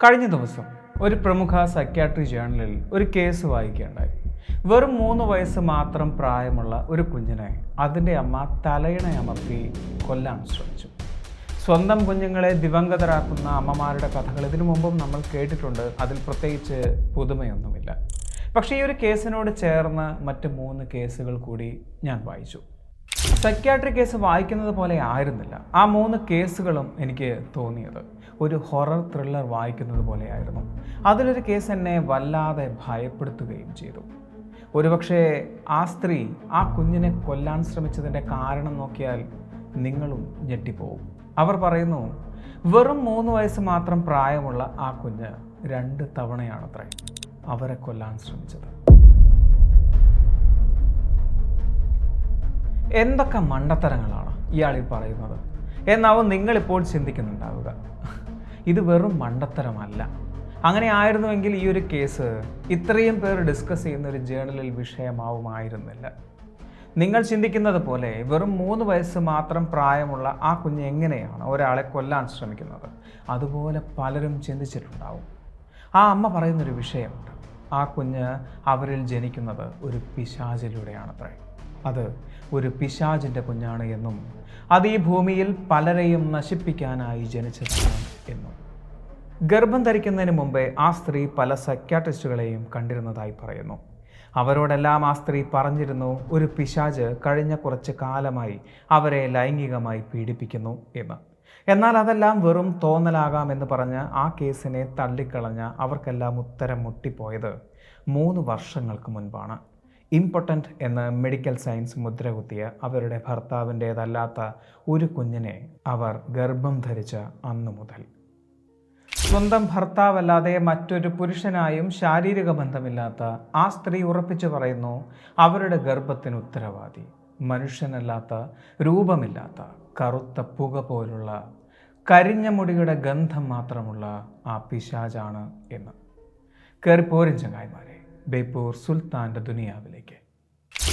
കഴിഞ്ഞ ദിവസം ഒരു പ്രമുഖ സൈക്യാട്രി ജേർണലിൽ ഒരു കേസ് വായിക്കുകയുണ്ടായി. വെറും 3 വയസ്സ് മാത്രം പ്രായമുള്ള ഒരു കുഞ്ഞിനെ അതിൻ്റെ അമ്മ തലയിണയമർത്തി കൊല്ലാൻ ശ്രമിച്ചു. സ്വന്തം കുഞ്ഞുങ്ങളെ ദിവംഗതരാക്കുന്ന അമ്മമാരുടെ കഥകൾ ഇതിനു മുമ്പും നമ്മൾ കേട്ടിട്ടുണ്ട്. അതിൽ പ്രത്യേകിച്ച് പുതുമയൊന്നുമില്ല. പക്ഷേ ഈ ഒരു കേസിനോട് ചേർന്ന് മറ്റ് 3 കേസുകൾ കൂടി ഞാൻ വായിച്ചു. സൈക്യാട്രി കേസ് വായിക്കുന്നത് പോലെ ആയിരുന്നില്ല ആ 3 കേസുകളും എനിക്ക് തോന്നിയത്. ഒരു ഹൊറർ ത്രില്ലർ വായിക്കുന്നത് പോലെയായിരുന്നു. അതിലൊരു കേസ് എന്നെ വല്ലാതെ ഭയപ്പെടുത്തുകയും ചെയ്തു. ഒരുപക്ഷെ ആ സ്ത്രീ ആ കുഞ്ഞിനെ കൊല്ലാൻ ശ്രമിച്ചതിൻ്റെ കാരണം നോക്കിയാൽ നിങ്ങളും ഞെട്ടിപ്പോവും. അവർ പറയുന്നു, വെറും 3 വയസ്സ് മാത്രം പ്രായമുള്ള ആ കുഞ്ഞ് 2 തവണയാണത്രേ അവരെ കൊല്ലാൻ ശ്രമിച്ചത്. എന്തൊക്കെ മണ്ടത്തരങ്ങളാണ് ഇയാളീ പറയുന്നത് എന്നാവും നിങ്ങളിപ്പോൾ ചിന്തിക്കുന്നുണ്ടാവുക. ഇത് വെറും മണ്ടത്തരമല്ല. അങ്ങനെ ആയിരുന്നുവെങ്കിൽ ഈ ഒരു കേസ് ഇത്രയും പേർ ഡിസ്കസ് ചെയ്യുന്ന ഒരു ജേർണലിൽ വിഷയമാവുമായിരുന്നില്ല. നിങ്ങൾ ചിന്തിക്കുന്നത് പോലെ വെറും 3 വയസ്സ് മാത്രം പ്രായമുള്ള ആ കുഞ്ഞ് എങ്ങനെയാണ് ഒരാളെ കൊല്ലാൻ ശ്രമിക്കുന്നത്, അതുപോലെ പലരും ചിന്തിച്ചിട്ടുണ്ടാവും. ആ അമ്മ പറയുന്നൊരു വിഷയമുണ്ട്. ആ കുഞ്ഞ് അവരിൽ ജനിക്കുന്നത് ഒരു പിശാചിലൂടെയാണത്രേ. അത് ഒരു പിശാചിൻ്റെ കുഞ്ഞാണ് എന്നും അത് ഈ ഭൂമിയിൽ പലരെയും നശിപ്പിക്കാനായി ജനിച്ചതാണ് എന്നും. ഗർഭം ധരിക്കുന്നതിന് മുമ്പേ ആ സ്ത്രീ പല സൈക്യാട്രിസ്റ്റുകളെയും കണ്ടിരുന്നതായി പറയുന്നു. അവരോടെല്ലാം ആ സ്ത്രീ പറഞ്ഞിരുന്നു, ഒരു പിശാച് കഴിഞ്ഞ കുറച്ച് കാലമായി അവരെ ലൈംഗികമായി പീഡിപ്പിക്കുന്നു എന്ന്. എന്നാൽ അതെല്ലാം വെറും തോന്നലാകാമെന്ന് പറഞ്ഞ് ആ കേസിനെ തള്ളിക്കളഞ്ഞ അവർക്കെല്ലാം ഉത്തരം മുട്ടിപ്പോയത് 3 വർഷങ്ങൾക്ക് മുൻപാണ്. ഇംപൊട്ടൻ്റ് എന്ന് മെഡിക്കൽ സയൻസ് മുദ്രകുത്തിയ അവരുടെ ഭർത്താവിൻ്റേതല്ലാത്ത ഒരു കുഞ്ഞിനെ അവർ ഗർഭം ധരിച്ച അന്നു മുതൽ സ്വന്തം ഭർത്താവല്ലാതെ മറ്റൊരു പുരുഷനായും ശാരീരിക ബന്ധമില്ലാത്ത ആ സ്ത്രീ ഉറപ്പിച്ചു പറയുന്നു, അവരുടെ ഗർഭത്തിന് ഉത്തരവാദി മനുഷ്യനല്ലാത്ത, രൂപമില്ലാത്ത, കറുത്ത പുക പോലുള്ള, കരിഞ്ഞ മുടിയുടെ ഗന്ധം മാത്രമുള്ള ആ പിശാചാണ് എന്ന്. കയറിപ്പോരും ചങ്ങായിമാരെ, ബേപ്പൂർ സുൽത്താൻ്റെ ദുനിയാവിലേക്ക്.